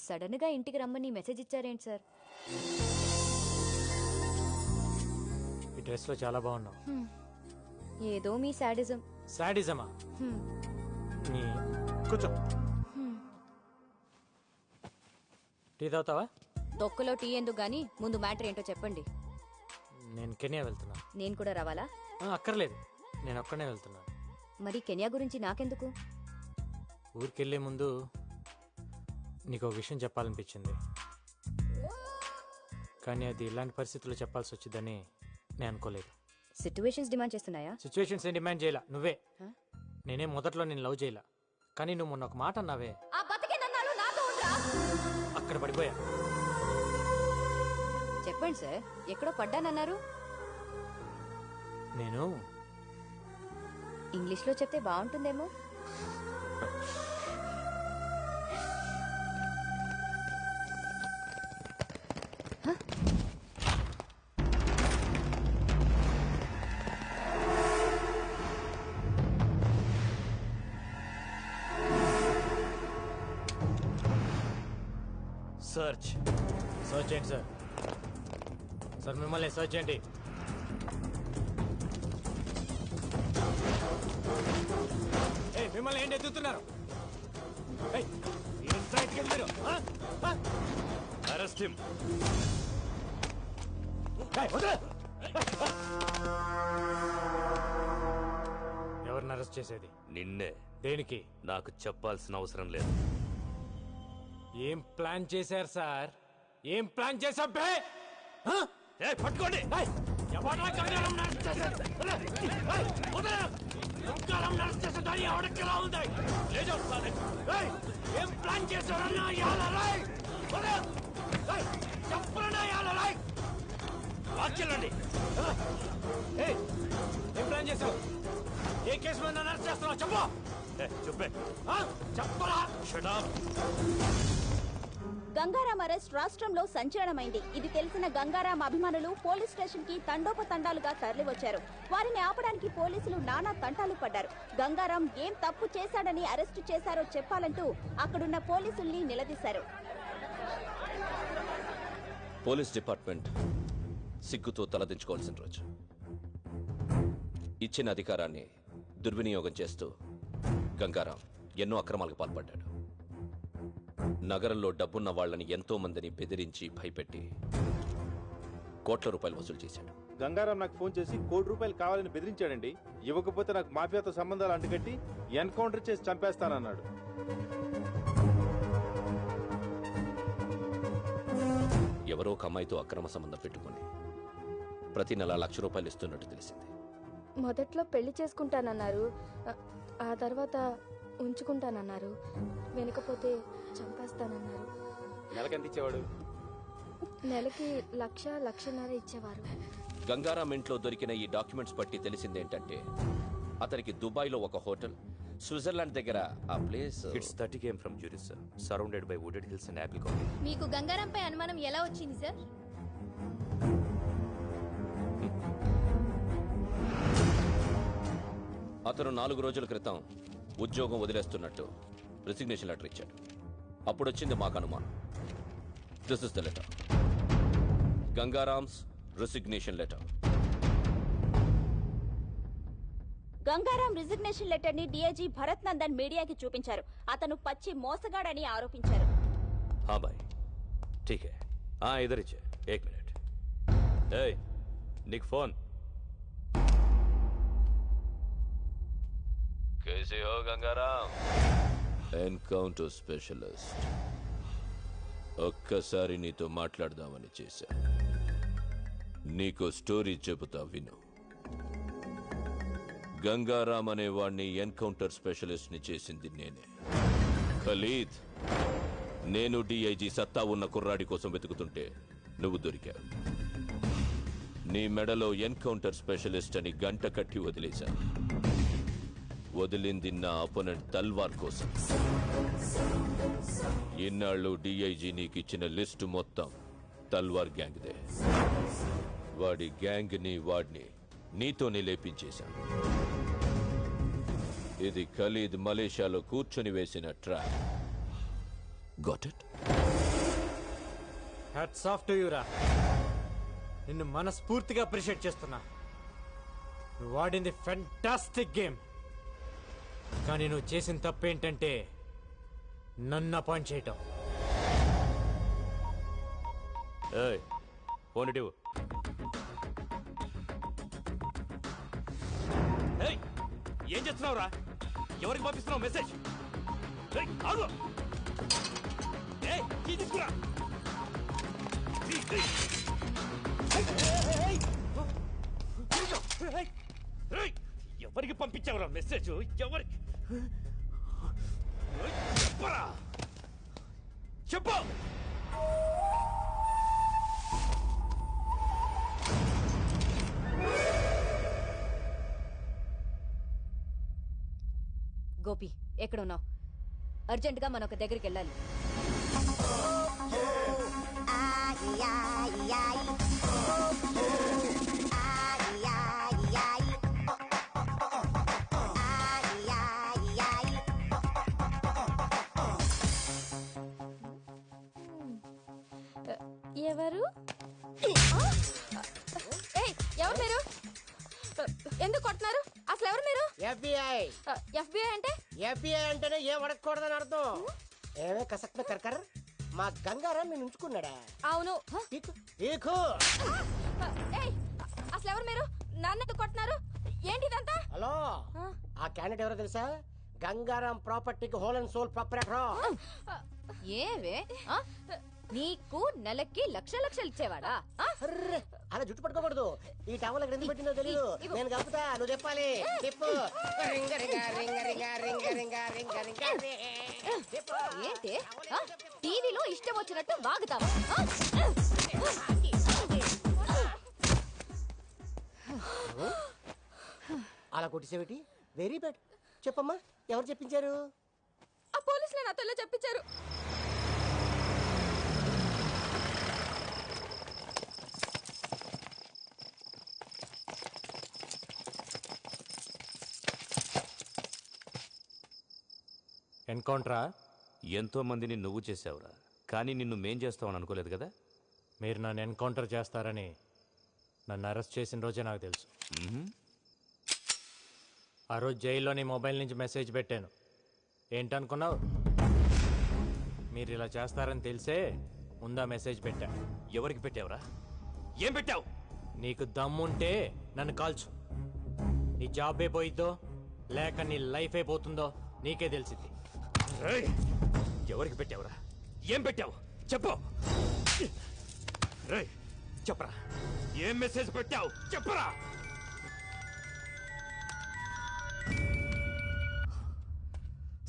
Sudden గా ఇంటికి రమ్మని మెసేజ్ ఇచ్చారేంటి సార్? ఈ డ్రెస్ లో చాలా బాగున్నావు. ఏదో మీ సాడిజం. సాడిజమా? కూర్చో. టీ తాగుతావా? తొక్కలో టీ ఎందుకు గానీ ముందు మ్యాటర్ ఏంటో చెప్పండి. నేను కెన్యా వెళ్తున్నా. నేను కూడా రావాలా? అక్కర్లేదు, నేను ఒక్కనే వెళ్తున్నా. మరి కెన్యా గురించి నాకెందుకు? ఊరికెళ్లే ముందు నీకు ఒక విషయం చెప్పాలనిపించింది, కానీ అది ఇలాంటి పరిస్థితుల్లో చెప్పాల్సి వచ్చిందని నేను అనుకోలేదు. సిచ్యువేషన్స్ డిమాండ్ చేస్తున్నాయా? సిచ్యువేషన్స్ ఏం డిమాండ్ చేయాల, నువ్వే. నేనే మొదట్లో నేను లవ్ చేయాల, కానీ నువ్వు మొన్న ఒక మాట అన్నావే, అక్కడ పడిపోయా. చెప్పండి సార్, ఎక్కడో పడ్డానన్నారు. నేను ఇంగ్లీష్లో చెప్తే బాగుంటుందేమో. సర్చ్ చేయండి సార్. సార్ మిమ్మల్ని సర్చ్ చేయండి. మిమ్మల్ని ఏంటి ఎత్తుతున్నారు? Arrest him. ఎవరిని అరెస్ట్ చేసేది? నిన్నే. దేనికి? నాకు చెప్పాల్సిన అవసరం లేదు. ఏం ప్లాన్ చేశారు సార్? ఏం ప్లాన్ చేశా? పట్టుకోండి. ఏం ప్లాన్ చేశారన్నా? వాక్యండి. ఏం ప్లాన్ చేశావు? ఏ కేసు మీద అరెస్ట్ చేస్తున్నావు? చెప్పు. చెప్పే. చెప్పరా? Shut up. గంగారాం అరెస్ట్ రాష్ట్రంలో సంచలనమైంది. ఇది తెలిసిన గంగారాం అభిమానులు పోలీస్ స్టేషన్ కి తండోపతండాలుగా తరలివచ్చారు. వారిని ఆపడానికి పోలీసులు నానా తంటాలు పడ్డారు. గంగారాం ఏం తప్పు చేశాడని అరెస్టు చేశారో చెప్పాలంటూ అక్కడున్న పోలీసుల్ని నిలదీశారు. పోలీస్ డిపార్ట్మెంట్ సిగ్గుతో తలదించుకోవాల్సిన రోజు. ఇచ్చిన అధికారాన్ని దుర్వినియోగం చేస్తూ గంగారాం ఎన్నో అక్రమాలకు పాల్పడ్డాడు. నగరంలో డబ్బున్న వాళ్లని ఎంతో మందిని బెదిరించి భయపెట్టి కోట్ల రూపాయలు వసూలు చేశాడు. గంగారాం నాకు ఫోన్ చేసి ₹1,00,00,000 కావాలని బెదిరించాడండి. ఇవ్వకపోతే నాకు మాఫియాతో సంబంధాలు అంటుకట్టి ఎన్కౌంటర్ చేసి చంపేస్తానన్నాడు. ఎవరో ఒక అమ్మాయితో అక్రమ సంబంధం పెట్టుకుని ప్రతి నెల ₹1,00,000 ఇస్తున్నట్టు తెలిసింది. మొదట్లో పెళ్లి చేసుకుంటానన్నారు, ఆ తర్వాత ఉంచుకుంటానన్నారు, వెనకపోతే చంపేస్తానన్నారు. నెలకి ఎంత ఇచ్చేవాడు? నెలకి 1,00,000-1,50,000 ఇచ్చేవారు. గంగారాం ఇంట్లో దొరికిన ఈ డాక్యుమెంట్స్ బట్టి తెలిసిందేంటంటే అతనికి దుబాయ్లో ఒక హోటల్, స్విట్జర్లాండ్ దగ్గర ఆ place. It's 30 km from Zurich, sir. Surrounded by wooded hills and apple colony. మీకు గంగారాంపై అనుమానం ఎలా వచ్చింది సార్? అతను 4 రోజుల క్రితం ఉద్యోగం వదిలేస్తున్నట్టు రిసిగ్నేషన్ లెటర్ ఇచ్చాడు. అప్పుడొచ్చింది మాకు అనుమానం. This is the letter. Gangaram's resignation letter. Gangaram resignation letter ని డీఐజీ భరత్ నందన్ మీడియాకి చూపించారు. అతను పచ్చి మోసగాడని ఆరోపించారు. हाँ भाई, ठीक है. हाँ, इधर ही 1 मिनट. ए, निक फोन. कैसे हो गंगाराम? Encounter specialist. ఒక్కసారి నీతో మాట్లాడదామని చేశా. నీకో స్టోరీ చెబుతా విను. గంగారాం అనే వాణ్ణి ఎన్కౌంటర్ స్పెషలిస్ట్ ని చేసింది నేనే. ఖలీద్, నేను డిఐజీ సత్తా ఉన్న కుర్రాడి కోసం వెతుకుతుంటే నువ్వు దొరికావు. నీ మెడలో ఎన్కౌంటర్ స్పెషలిస్ట్ అని గంట కట్టి వదిలేశా. వదిలింది నా అపోనెంట్ తల్వార్ కోసం. ఇన్నాళ్ళు డిఐజీ నీకిచ్చిన లిస్టు మొత్తం తల్వార్ గ్యాంగ్దే. వాడి గ్యాంగ్ ని వాడిని నీతోనే లేపించేశా. ఇది ఖలీద్ మలేషియాలో కూర్చొని వేసిన trap. Got it? Hats off to యూరా. నిన్ను మనస్ఫూర్తిగా అప్రిషియేట్ చేస్తున్నా. నువ్వు ఆడింది ఫెంటాస్టిక్ గేమ్. కానీ నువ్వు చేసిన తప్పేంటంటే నన్ను అపాయింట్ చేయటం. ఏయ్, ఫోన్ ఇటు ఇవ్వు. ఏయ్, ఏం చేస్తున్నావురా? ఎవరికి పంపిస్తున్నావు మెసేజ్? ఏయ్, ఆగు. ఏయ్, కీ తీసుకురా. ఎవరికి పంపించావురా మెసేజ్? ఎవరికి చెప్పరా? చెప్పు. గోపి ఎక్కడ ఉన్నావు? అర్జెంటుగా మనం ఒక దగ్గరికి వెళ్ళాలి. ఎవరు? ఏయ్, ఎవరు మీరు? ఎందుకు కొడుతున్నారు? అసలు ఎవరు మీరు? FBI. FBI అంటే? FBI అంటేనే ఏం అడగకూడదని అర్థం. ఏమే కసక్ में कर మా గంగారాం నేను ఉంచుకున్నాడా? అవును. పీకు పీకు. ఏయ్, అసలు ఎవరు మీరు? నన్ను ఎందుకు కొడుతున్నారు? ఏంటి ఇదంతా? హలో, ఆ క్యాండిడేట్ ఎవరో తెలుసా? గంగారాం ప్రాపర్టీకి హోల్ అండ్ సోల్ ప్రాపరేటర్. ఏవే నీకు నెలకి లక్షలు ఇచ్చేవాడా? అలా జుట్టు పట్టుకోకూడదు. ఈ టవల్ ఎక్కడ ఎందుకు పెట్టిందో తెలియదు. నేను కలుపుతా, నువ్వు చెప్పాలి. తిప్పు. రింగ రింగ రింగ రింగ రింగ రింగ రింగ రింగ తిప్పు. ఏంటి టీవీలో ఇష్టం వచ్చినట్టు వాగుతావా? అలా కొట్టిసేవిటి? Very bad. చెప్పమ్మా, ఎవరు చెప్పించారు? ఆ పోలీసులే నాతో ఇలా చెప్పించారు. ఎన్కౌంటరా? ఎంతో మందిని నువ్వు చేసావురా, కానీ నిన్ను మేం చేస్తావని అనుకోలేదు కదా. మీరు నన్ను ఎన్కౌంటర్ చేస్తారని నన్ను అరెస్ట్ చేసిన రోజే నాకు తెలుసు. ఆ రోజు జైల్లో నీ మొబైల్ నుంచి మెసేజ్ పెట్టాను. ఏంటనుకున్నావు? మీరు ఇలా చేస్తారని తెలిసే ముందా మెసేజ్ పెట్టా. ఎవరికి పెట్టావురా? ఏం పెట్టావు? నీకు దమ్ముంటే నన్ను కాల్చు. నీ జాబ్ అయిపోయిద్దో లేక నీ లైఫ్ అయిపోతుందో నీకే తెలిసింది. ఎవరికి పెట్టావురా? ఏం పెట్టావు? చెప్పు. రేయ్, చెప్పరా, ఏం మెసేజ్ పెట్టావు? చెప్పరా.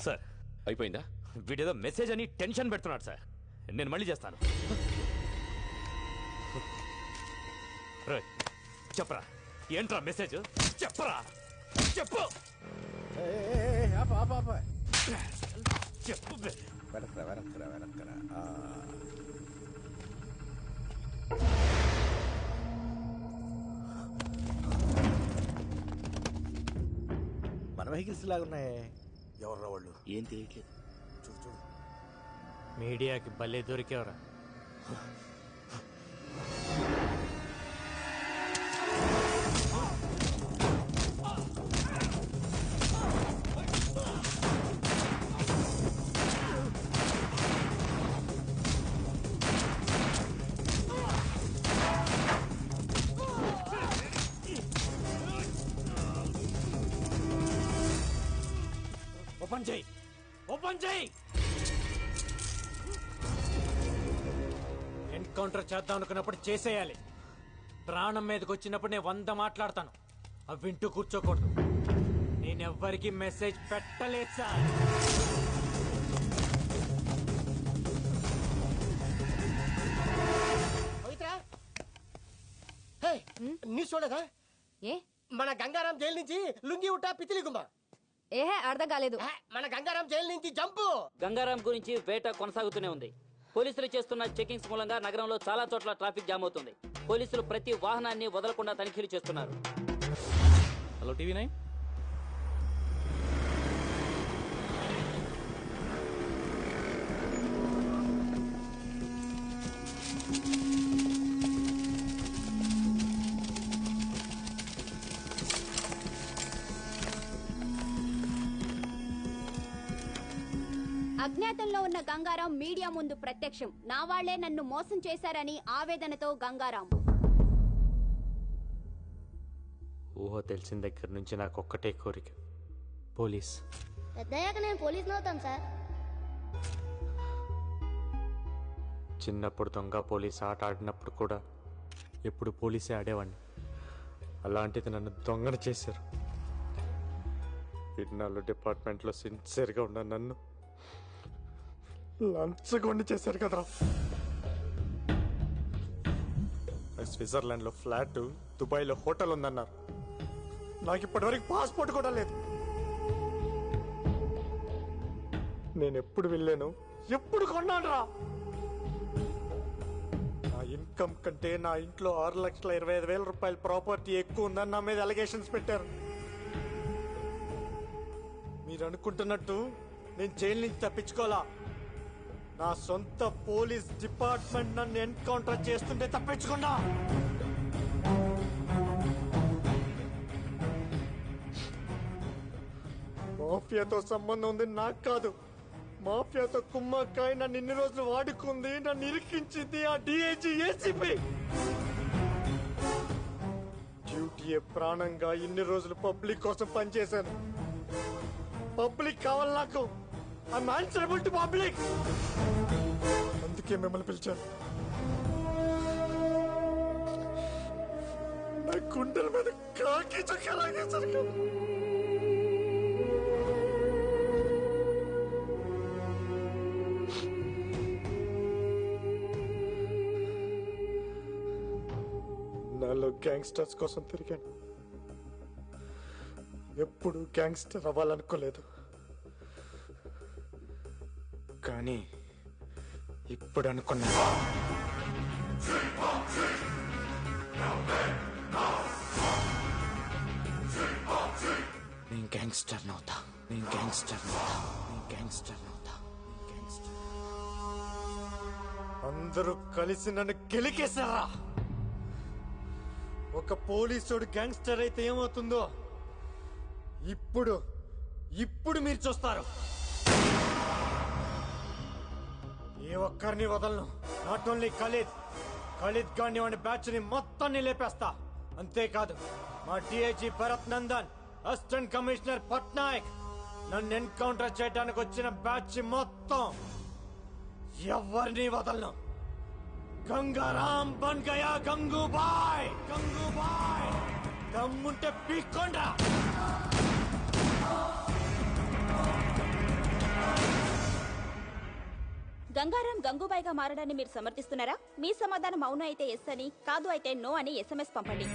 సార్, అయిపోయిందా? వీడేదో మెసేజ్ అని టెన్షన్ పెడుతున్నాడు సార్. నేను మళ్ళీ చేస్తాను. రేయ్, చెప్పరా, ఏంట్రా మెసేజ్? చెప్పరా, చెప్పు. చెప్పు. మన వెహికల్స్ లాగున్నాయే. ఎవర్రా వాళ్ళు? ఏం తెలియట్లేదు. చూడు చూడు. మీడియాకి భలే దొరికేవరా. ఓపెన్ చేయి, ఓపెన్ చేయి. ఎన్కౌంటర్ చేద్దాం అనుకున్నప్పుడు చేసేయాలి. ప్రాణం మీదకి వచ్చినప్పుడు నేను 100 మాట్లాడతాను. అవి వింటూ కూర్చోకూడదు. నేనెవ్వరికి మెసేజ్ పెట్టలేదు సార్. న్యూస్ చూడదా? ఏ మన గంగారాం జైలు నుంచి లుంగి ఉట్టా పితిలి గుమ్మ. ఏహే అర్థం కాలేదు. మన గంగారాం జైలు నుంచి జంపు. గంగారాం గురించి వేట కొనసాగుతూనే ఉంది. పోలీసులు చేస్తున్న చెకింగ్స్ మూలంగా నగరంలో చాలా చోట్ల ట్రాఫిక్ జామ్ అవుతుంది. పోలీసులు ప్రతి వాహనాన్ని వదలకుండా తనిఖీలు చేస్తున్నారు. Hello TV9. అజ్ఞాతంలో ఉన్న గంగారాం మీడియా ముందు ప్రత్యక్షం. నా వాళ్లే నన్ను మోసం చేశారని ఆవేదనతో గంగారాం. ఊహ తెలిసిన దగ్గర నుంచి నాకు ఒక్కటే కోరిక, పోలీస్. పెద్దయ్యాక నేను పోలీస్ అవుతాను సార్. చిన్నప్పుడు దొంగ పోలీస్ ఆట ఆడినప్పుడు కూడా ఎప్పుడు పోలీసే ఆడేవాడిని. అలాంటిది నన్ను దొంగను చేశారు. ఇన్నాళ్ళు డిపార్ట్మెంట్లో సిన్సియర్గా ఉన్న నన్ను లంచగొండి చేశారు కదరా. స్విట్జర్లాండ్లో ఫ్లాట్, దుబాయ్లో హోటల్ ఉందన్నారు. నాకు ఇప్పటివరకు పాస్పోర్ట్ కూడా లేదు. నేను ఎప్పుడు వెళ్ళాను, ఎప్పుడు కొన్నాను రా. నా ఇన్కమ్ కంటే నా ఇంట్లో 6,25,000 రూపాయల ప్రాపర్టీ ఎక్కువ ఉందని నా మీద అలిగేషన్స్ పెట్టారు. మీరు అనుకుంటున్నట్టు నేను జైలు నుంచి తప్పించుకోవాలా. నా సొంత పోలీస్ డిపార్ట్మెంట్ నన్ను ఎన్కౌంటర్ చేస్తుంటే తప్పించుకున్నా. మాఫియాతో సంబంధం ఉంది నాకు కాదు. మాఫియాతో కుమ్మక్కాయ నన్ను ఇన్ని రోజులు వాడుకుంది, నన్ను ఇరికించింది ఆ డిఐజీ ఏసీపీ. డ్యూటీయే ప్రాణంగా ఇన్ని రోజులు పబ్లిక్ కోసం పనిచేశాను. పబ్లిక్ కావాలి నాకు. I'm answerable to public. అందుకే మిమ్మల్ని పిలిచాను. నా గుండెల మీద కాకి చక్కలాగేశారు కదా. నాలో గ్యాంగ్స్టర్స్ కోసం తిరిగాను. ఎప్పుడు గ్యాంగ్స్టర్ అవ్వాలనుకోలేదు. కానీ ఇప్పుడు అనుకున్నా. నేను గ్యాంగ్స్టర్ నవుతా. నేను గ్యాంగ్స్టర్ నవుతా. నేను గ్యాంగ్స్టర్ నవుతా. నేను గ్యాంగ్స్టర్. అందరూ కలిసి నన్ను గెలికేశారా. ఒక పోలీసుడు గ్యాంగ్స్టర్ అయితే ఏమవుతుందో ఇప్పుడు మీరు చూస్తారు. ఏ ఒక్కరిని వదలను. నాట్ ఓన్లీ ఖలీద్ గాని వాడి బ్యాచ్ ని మొత్తాన్ని లేపేస్తా. అంతేకాదు మా DIG Bharat Nandan, assistant commissioner Patnaik, నన్ను ఎన్కౌంటర్ చేయడానికి వచ్చిన బ్యాచ్ మొత్తం ఎవరిని వదలను. గంగారాం బన్ గయా గంగూబాయ్. గంగూబాయ్ దమ్ముంటే పీక్కోండ్రా. గంగారాం గంగూబాయ్గా మారడాన్ని మీరు సమర్థిస్తున్నారా? మీ సమాధానం అవును అయితే ఎస్ అని, కాదు అయితే నో అని SMS పంపండి.